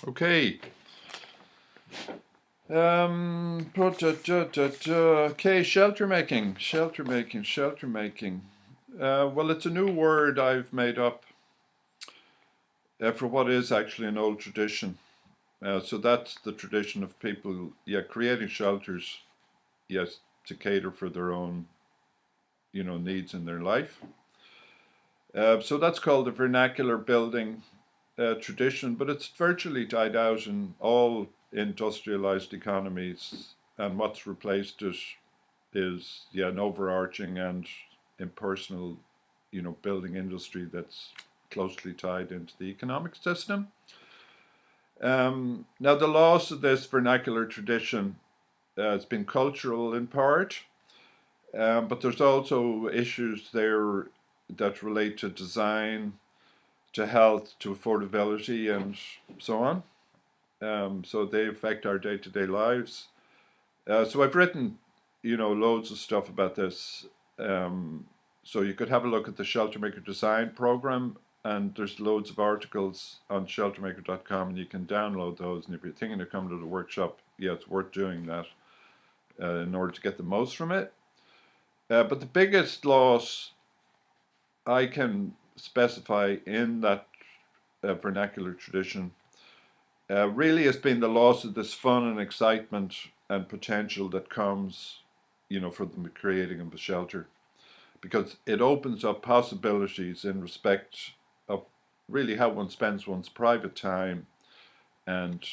Okay. Okay, shelter making. Well, it's a new word I've made up for what is actually an old tradition. So that's the tradition of people, creating shelters, yes, to cater for their own, needs in their life. So that's called the vernacular building tradition, but it's virtually died out in all industrialized economies. And what's replaced it is an overarching and impersonal, building industry that's closely tied into the economic system. Now, the loss of this vernacular tradition has been cultural in part, but there's also issues there that relate to design, to health, to affordability, and so on. So they affect our day-to-day lives. So I've written, loads of stuff about this. So you could have a look at the Sheltermaker design program, and there's loads of articles on sheltermaker.com, and you can download those. And if you're thinking of coming to the workshop, it's worth doing that in order to get the most from it. But the biggest loss I can specify in that vernacular tradition really has been the loss of this fun and excitement and potential that comes, from the creating of a shelter, because it opens up possibilities in respect of really how one spends one's private time, and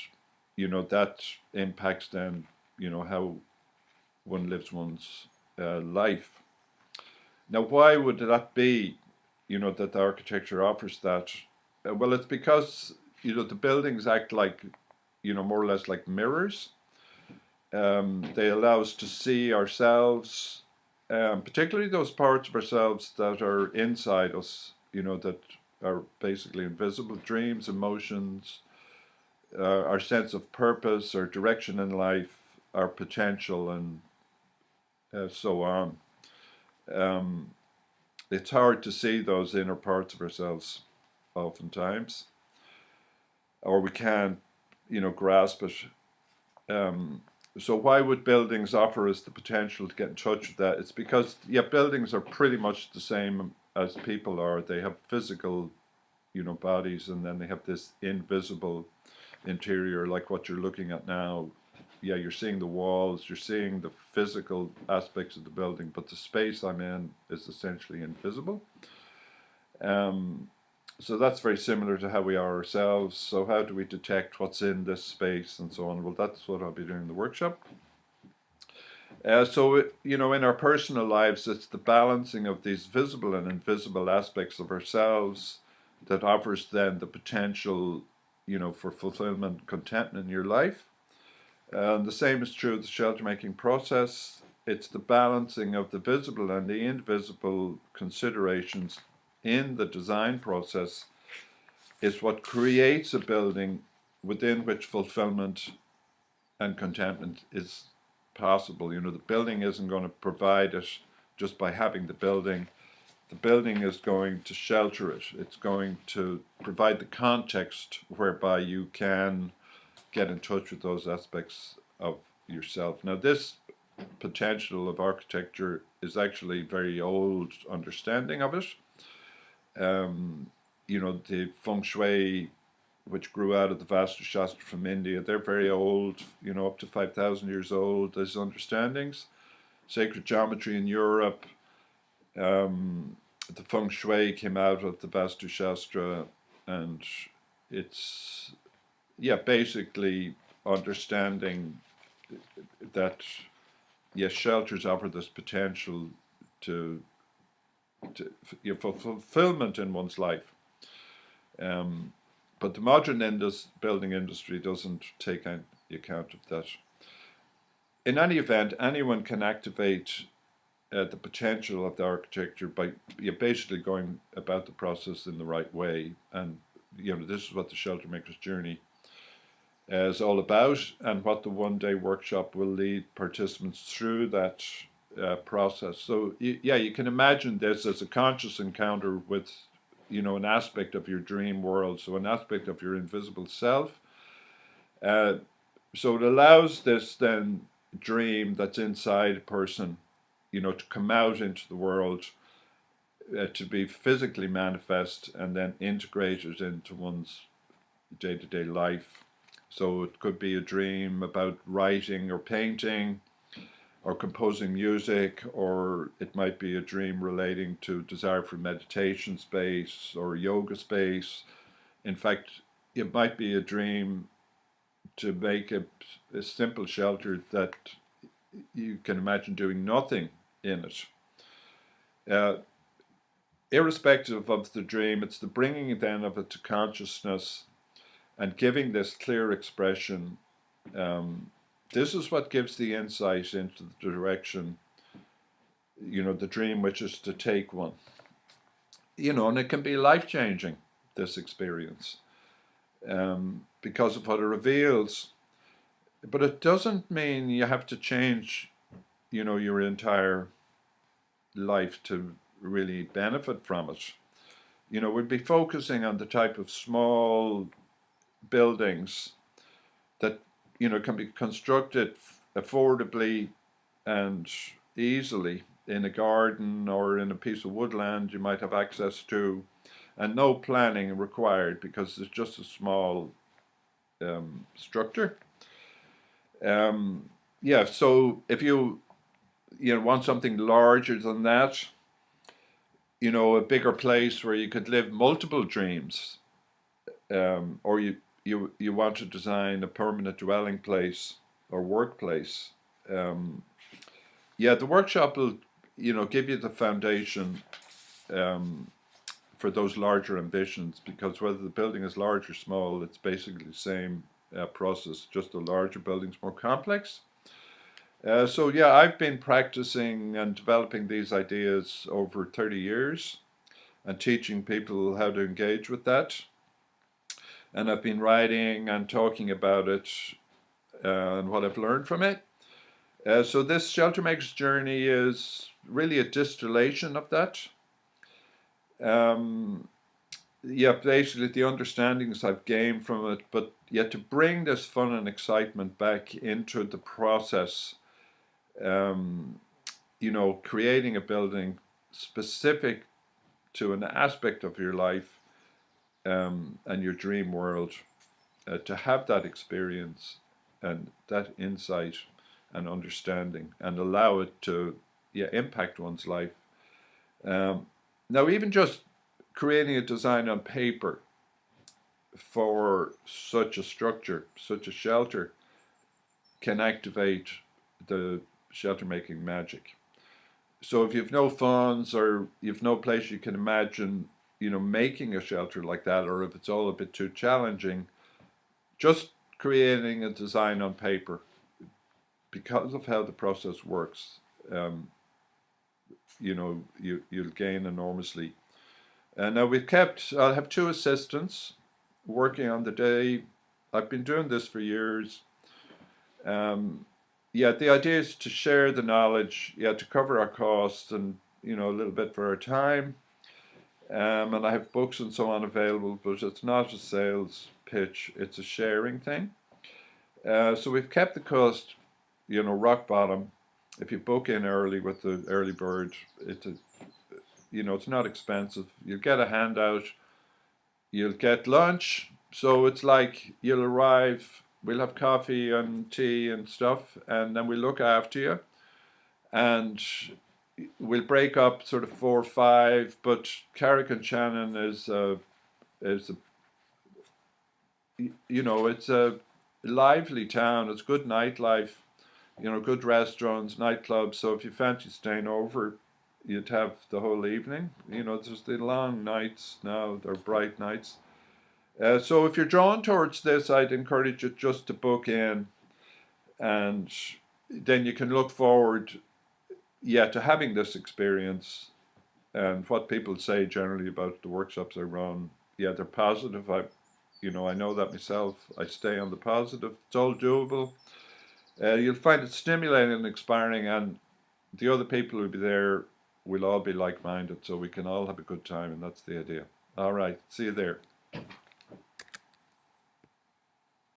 that impacts then how one lives one's life. Now, why would that be? That the architecture offers that. Well, it's because the buildings act like more or less like mirrors. They allow us to see ourselves, particularly those parts of ourselves that are inside us, that are basically invisible: dreams, emotions, our sense of purpose, our direction in life, our potential, and so on. Um, it's hard to see those inner parts of ourselves oftentimes, or we can't, grasp it. So why would buildings offer us the potential to get in touch with that? It's because buildings are pretty much the same as people are. They have physical, bodies, and then they have this invisible interior, like what you're looking at now. You're seeing the walls, you're seeing the physical aspects of the building, but the space I'm in is essentially invisible. So that's very similar to how we are ourselves. So how do we detect what's in this space and so on? Well, that's what I'll be doing in the workshop. In our personal lives, it's the balancing of these visible and invisible aspects of ourselves that offers then the potential, for fulfillment, contentment in your life. And the same is true of the shelter making process. It's the balancing of the visible and the invisible considerations in the design process is what creates a building within which fulfillment and contentment is possible. The building isn't going to provide it just by having the building. The building is going to shelter it. It's going to provide the context whereby you can get in touch with those aspects of yourself. Now, this potential of architecture is actually a very old understanding of it. The feng shui, which grew out of the Vastu Shastra from India, they're very old, up to 5,000 years old, those understandings. Sacred geometry in Europe, the feng shui came out of the Vastu Shastra, and it's, basically understanding that, yes, shelters offer this potential to for fulfillment in one's life. But the modern building industry doesn't take account of that. In any event, anyone can activate the potential of the architecture by basically going about the process in the right way. And this is what the Shelter Maker's Journey is all about, and what the one-day workshop will lead participants through that process. So you can imagine this as a conscious encounter with an aspect of your dream world, so an aspect of your invisible self, Uh, so it allows this then dream that's inside a person, to come out into the world, to be physically manifest and then integrated into one's day-to-day life. So it could be a dream about writing or painting or composing music, or it might be a dream relating to desire for meditation space or yoga space. In fact, it might be a dream to make a simple shelter that you can imagine doing nothing in it. Uh, Irrespective of the dream, it's the bringing then of it to consciousness and giving this clear expression. This is what gives the insight into the direction, the dream wishes to take one. And it can be life-changing, this experience, because of what it reveals. But it doesn't mean you have to change, your entire life to really benefit from it. We'd be focusing on the type of small buildings that, can be constructed affordably and easily in a garden or in a piece of woodland you might have access to, and no planning required because it's just a small structure. So if you want something larger than that, a bigger place where you could live multiple dreams, or you want to design a permanent dwelling place or workplace. The workshop will give you the foundation for those larger ambitions, because whether the building is large or small, it's basically the same process, just a larger building's more complex. I've been practicing and developing these ideas over 30 years and teaching people how to engage with that. And I've been writing and talking about it and what I've learned from it. So this Sheltermaker's journey is really a distillation of that. Basically the understandings I've gained from it, but yet to bring this fun and excitement back into the process, creating a building specific to an aspect of your life and your dream world, to have that experience and that insight and understanding and allow it to impact one's life. Now, even just creating a design on paper for such a structure, such a shelter, can activate the shelter making magic. So if you've no funds or you've no place you can imagine, making a shelter like that, or if it's all a bit too challenging, just creating a design on paper, because of how the process works, you'll gain enormously. And now I'll have two assistants working on the day. I've been doing this for years. The idea is to share the knowledge, to cover our costs and, a little bit for our time. And I have books and so on available, but it's not a sales pitch, it's a sharing thing. So we've kept the cost, rock bottom. If you book in early with the early bird, it's not expensive. You'll get a handout, you'll get lunch. So it's like you'll arrive, we'll have coffee and tea and stuff, and then we look after you. And we'll break up sort of 4 or 5, but Carrick and Shannon is it's a lively town. It's good nightlife, good restaurants, nightclubs. So if you fancy staying over, you'd have the whole evening. There's the long nights now, they're bright nights. So if you're drawn towards this, I'd encourage you just to book in, and then you can look forward, to having this experience. And what people say generally about the workshops I run, they're positive. I know that myself. I stay on the positive. It's all doable. You'll find it stimulating and inspiring, and the other people who'll be there will all be like-minded, so we can all have a good time, and that's the idea. All right, see you there.